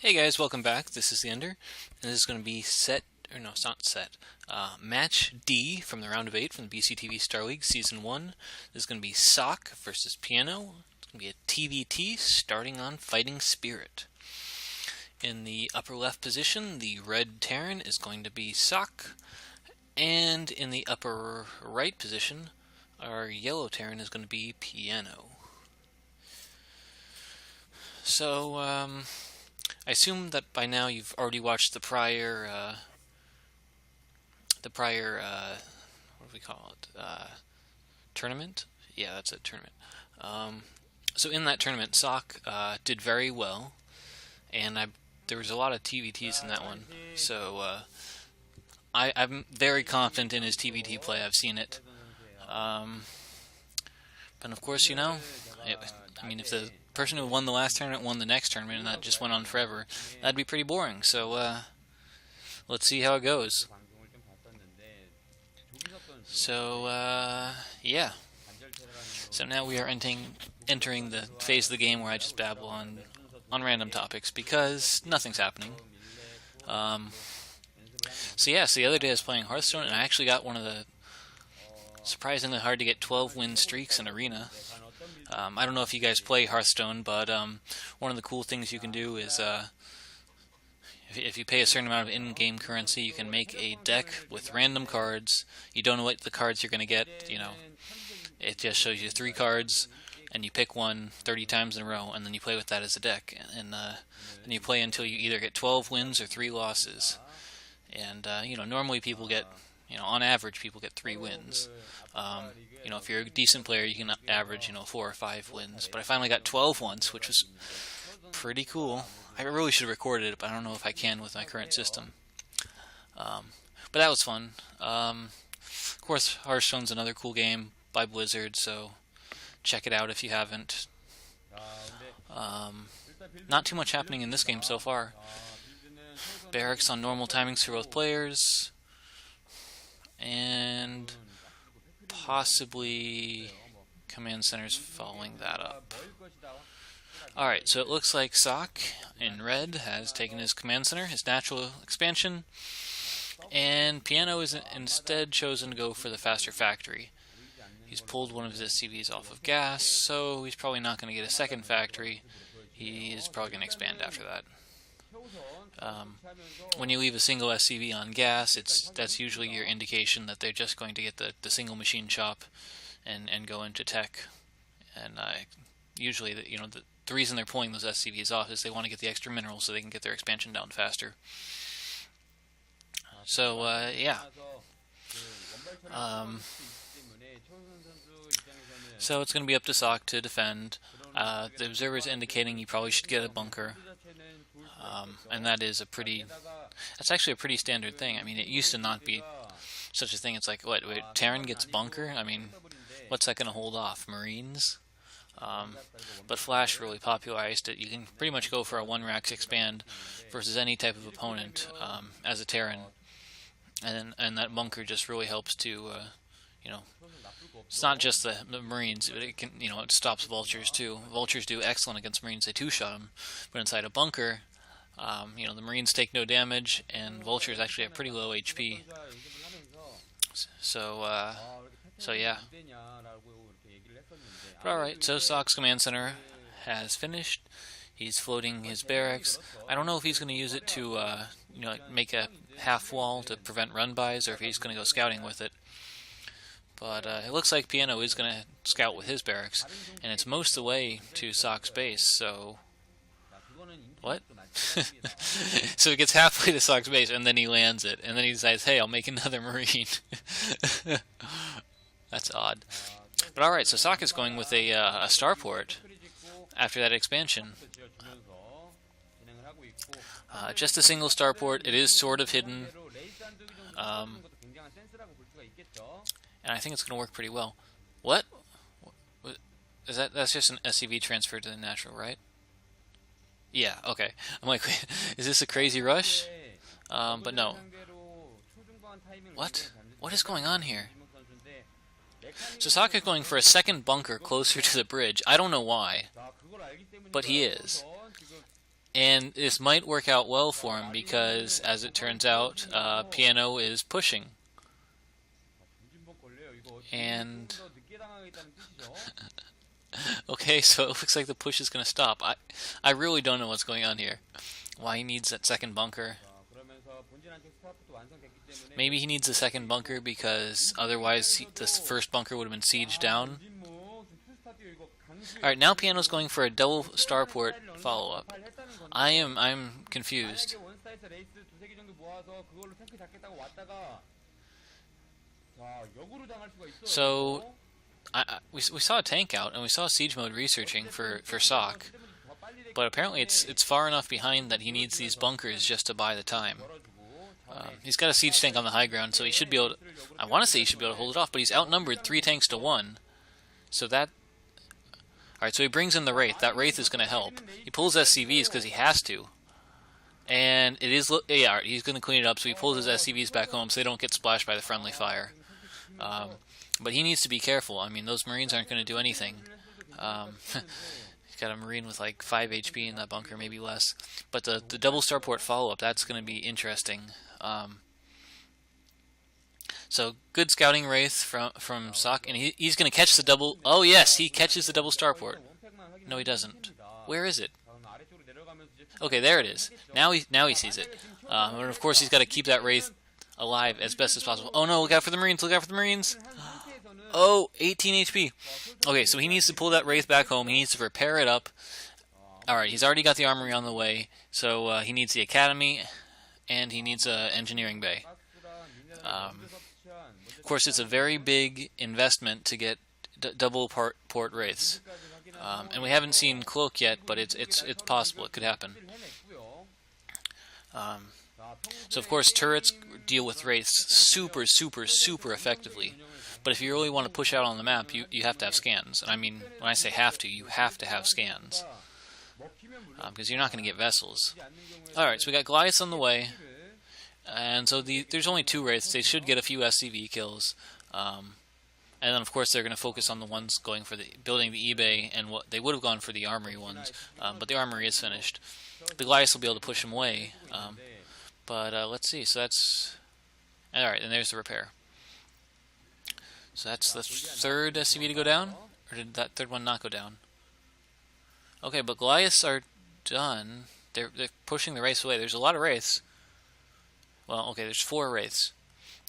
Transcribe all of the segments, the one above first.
Hey guys, welcome back. This is TheEnder, and this is going to be it's not set, Match D from the round of 8 from the BCTV Star League Season 1. This is going to be Ssak versus Piano. It's going to be a TVT starting on Fighting Spirit. In the upper left position, the red Terran is going to be Ssak, and in the upper right position, our yellow Terran is going to be Piano. So, I assume that by now you've already watched the prior, what do we call it? Tournament? Yeah, that's it, tournament. So in that tournament, Ssak did very well, and there was a lot of TVTs in that one. So I'm very confident in his TVT play. I've seen it. But of course, if the person who won the last tournament won the next tournament and that just went on forever, that'd be pretty boring. So let's see how it goes. So yeah. So now we are entering the phase of the game where I just babble on random topics because nothing's happening. So the other day I was playing Hearthstone and I actually got one of the surprisingly hard to get 12-win streaks in Arena. I don't know if you guys play Hearthstone, but one of the cool things you can do is if you pay a certain amount of in-game currency, you can make a deck with random cards. You don't know what the cards you're going to get. It just shows you 3 cards, and you pick one 30 times in a row, and then you play with that as a deck. And then you play until you either get 12 wins or 3 losses. And normally people get, on average, people get 3 wins. If you're a decent player, you can average, 4 or 5 wins. But I finally got 12 once, which was pretty cool. I really should have recorded it, but I don't know if I can with my current system. But that was fun. Of course, Hearthstone's another cool game by Blizzard, so check it out if you haven't. Not too much happening in this game so far. Barracks on normal timings for both players. And possibly command centers following that up. Alright, so it looks like Ssak in red has taken his command center, his natural expansion, and Piano is instead chosen to go for the faster factory. He's pulled one of his SCVs off of gas, so he's probably not going to get a second factory. He is probably going to expand after that. When you leave a single SCV on gas, that's usually your indication that they're just going to get the single machine shop and go into tech. And usually, the reason they're pulling those SCVs off is they want to get the extra minerals so they can get their expansion down faster. So yeah. So it's going to be up to Ssak to defend. The observer is indicating you probably should get a bunker. And that's actually a pretty standard thing. I mean, it used to not be such a thing. It's like, wait, Terran gets bunker? I mean, what's that going to hold off? Marines? But Flash really popularized it. You can pretty much go for a 1-Rax expand versus any type of opponent as a Terran. And that bunker just really helps to, it's not just the Marines, but it can, it stops vultures too. Vultures do excellent against Marines, they 2-shot them, but inside a bunker, the Marines take no damage, and vultures actually have pretty low HP. So yeah. But alright, so Sakk's command center has finished. He's floating his barracks. I don't know if he's going to use it to, make a half wall to prevent run-bys, or if he's going to go scouting with it. But it looks like Piano is going to scout with his barracks, and it's most of the way to Sakk's base, so... What? So he gets halfway to Sakk's base, and then he lands it, and then he decides, hey, I'll make another Marine. That's odd. But alright, so Ssak is going with a starport after that expansion. Just a single starport. It is sort of hidden. And I think it's going to work pretty well. What? That's just an SCV transfer to the natural, right? Yeah, okay. I'm like, wait, is this a crazy rush? But no. What? What is going on here? So Ssak is going for a second bunker closer to the bridge. I don't know why, but he is. And this might work out well for him because, as it turns out, Piano is pushing. And okay, so it looks like the push is going to stop. I really don't know what's going on here. Why he needs that second bunker. Maybe he needs a second bunker because otherwise this first bunker would have been sieged down. Alright, now Piano's going for a double starport follow-up. I'm confused. So we saw a tank out and we saw siege mode researching for Ssak, but apparently it's far enough behind that he needs these bunkers just to buy the time. He's got a siege tank on the high ground, so he should be able to, I want to say he should be able to hold it off, but he's outnumbered 3 tanks to 1. So that... Alright, so he brings in the Wraith. That Wraith is going to help. He pulls SCVs because he has to. And it is... Yeah, he's going to clean it up, so he pulls his SCVs back home so they don't get splashed by the friendly fire. But he needs to be careful. I mean, those Marines aren't going to do anything. He's got a Marine with like 5 HP in that bunker, maybe less. But the double starport follow-up, that's going to be interesting. So good scouting Wraith from Ssak, and he's going to catch the double. Oh yes, he catches the double starport. No, he doesn't. Where is it? Okay, there it is. Now he sees it. And of course he's got to keep that Wraith alive as best as possible. Oh no! Look out for the Marines! Look out for the Marines! Oh, 18 HP. Okay, so he needs to pull that Wraith back home. He needs to repair it up. All right, he's already got the armory on the way, so he needs the academy, and he needs an engineering bay. Of course, it's a very big investment to get double port Wraiths, and we haven't seen Cloak yet, but it's possible. It could happen. So of course, turrets deal with Wraiths super effectively. But if you really want to push out on the map, you have to have scans. And I mean, when I say have to, you have to have scans. Because you're not going to get vessels. Alright, so we got Goliaths on the way. And so there's only 2 Wraiths. They should get a few SCV kills. And then, of course, they're going to focus on the ones going for building the eBay, and what they would have gone for the armory ones. But the armory is finished. The Goliaths will be able to push them away. But let's see. So that's... Alright, and there's the repair. So that's the 3rd SCV to go down? Or did that 3rd one not go down? Okay, but Goliaths are done. They're pushing the Wraiths away. There's a lot of Wraiths. Well, okay, there's 4 Wraiths.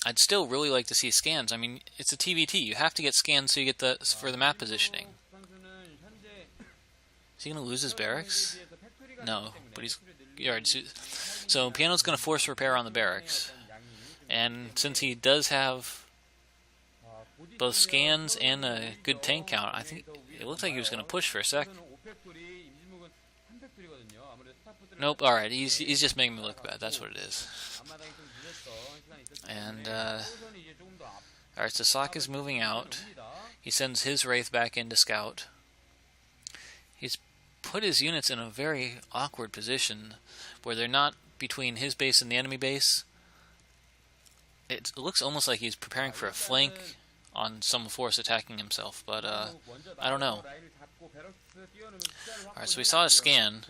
I'd still really like to see scans. I mean, it's a TVT. You have to get scans so you get for the map positioning. Is he going to lose his barracks? No, but he's... Alright, so Piano's going to force repair on the barracks. And since he does have both scans and a good tank count, I think it looked like he was going to push for a sec. Nope, alright, he's just making me look bad, that's what it is. And, alright, so Ssak is moving out. He sends his Wraith back in to scout. He's put his units in a very awkward position, where they're not between his base and the enemy base. It looks almost like he's preparing for a flank on some force attacking himself, but I don't know. Alright, so we saw a scan,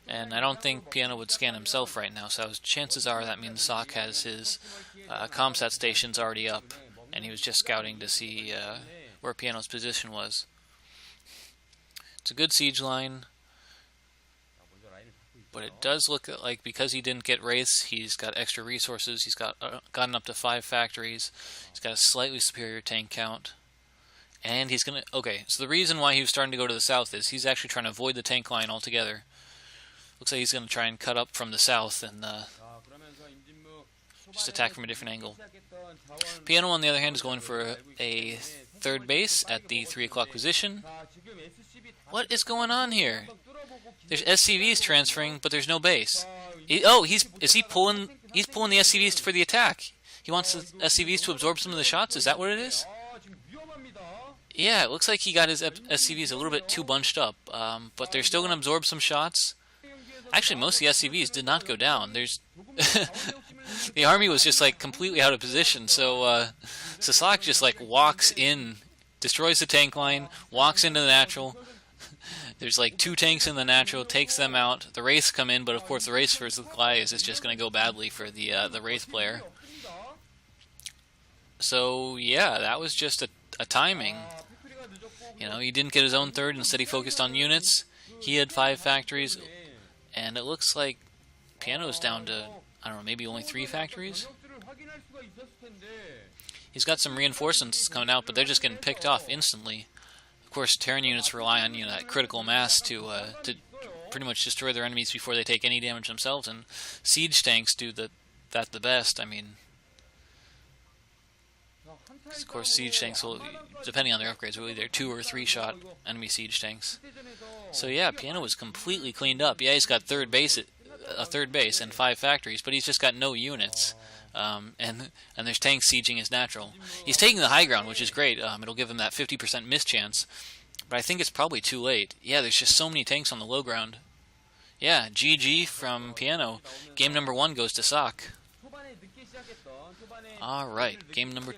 and I don't think Piano would scan himself right now, so chances are that means Ssak has his comsat stations already up, and he was just scouting to see where Piano's position was. It's a good siege line, but it does look like because he didn't get Wraiths, he's got extra resources. He's gotten up to 5 factories. He's got a slightly superior tank count. And he's going to... Okay, so the reason why he was starting to go to the south is he's actually trying to avoid the tank line altogether. Looks like he's going to try and cut up from the south and just attack from a different angle. Piano, on the other hand, is going for a 3rd base at the 3 o'clock position. What is going on here? There's SCVs transferring, but there's no base. Is he pulling the SCVs for the attack? He wants the SCVs to absorb some of the shots? Is that what it is? Yeah, it looks like he got his SCVs a little bit too bunched up, but they're still going to absorb some shots. Actually, most of the SCVs did not go down. There's the army was just like completely out of position, so Ssak just like walks in, destroys the tank line, walks into the natural. There's like 2 tanks in the natural, takes them out. The Wraiths come in, but of course the Wraiths versus the Goliaths is just going to go badly for the Wraith player. So yeah, that was just a timing. You know, he didn't get his own third, instead he focused on units. He had 5 factories, and it looks like Piano's down to, I don't know, maybe only 3 factories? He's got some reinforcements coming out, but they're just getting picked off instantly. Of course, Terran units rely on, you know, that critical mass to pretty much destroy their enemies before they take any damage themselves, and siege tanks do that the best. I mean, of course, siege tanks will, depending on their upgrades, will either 2 or 3 shot enemy siege tanks. So yeah, Piano was completely cleaned up. Yeah, he's got a third base and 5 factories, but he's just got no units. And there's tanks sieging his natural. He's taking the high ground, which is great. It'll give him that 50% miss chance. But I think it's probably too late. Yeah, there's just so many tanks on the low ground. Yeah, GG from Piano. Game number 1 goes to Ssak. Alright, game number